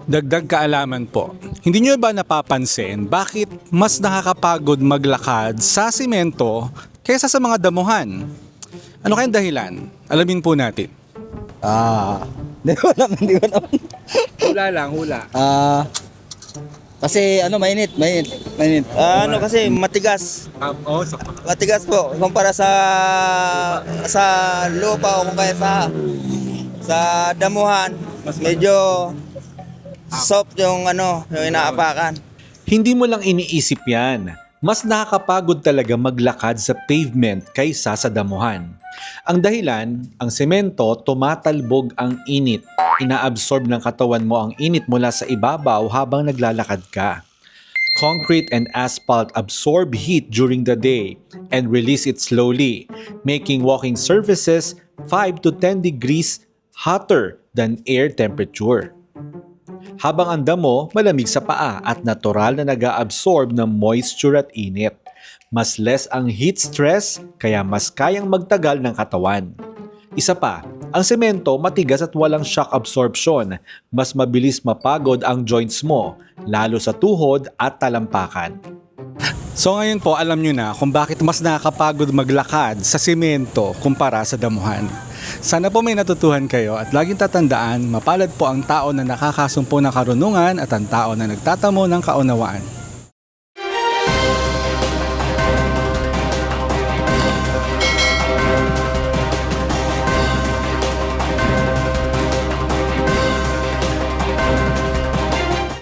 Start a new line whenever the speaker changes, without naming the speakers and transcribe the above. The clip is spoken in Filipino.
Dagdag kaalaman po, hindi nyo ba napapansin bakit mas nakakapagod maglakad sa simento kaysa sa mga damuhan? Ano kayang dahilan? Alamin po natin.
Hindi ko alam, hindi ko alam.
Hula lang, hula.
Kasi mainit. Kasi matigas. Matigas po kumpara sa lupa o kung kaya sa damuhan, medyo soft yung yung inaapakan.
Hindi mo lang iniisip yan. Mas nakakapagod talaga maglakad sa pavement kaysa sa damuhan. Ang dahilan, ang semento tumatalbog ang init. Inaabsorb ng katawan mo ang init mula sa ibabaw habang naglalakad ka. Concrete and asphalt absorb heat during the day and release it slowly, making walking surfaces 5 to 10 degrees hotter than air temperature. Habang ang damo malamig sa paa at natural na nag-aabsorb ng moisture at init. Mas less ang heat stress kaya mas kayang magtagal ng katawan. Isa pa, ang semento matigas at walang shock absorption. Mas mabilis mapagod ang joints mo, lalo sa tuhod at talampakan.
So ngayon po, alam nyo na kung bakit mas nakakapagod maglakad sa simento kumpara sa damuhan. Sana po may natutuhan kayo at laging tatandaan, mapalad po ang tao na nakakasumpo ng karunungan at ang tao na nagtatamo ng kaunawaan.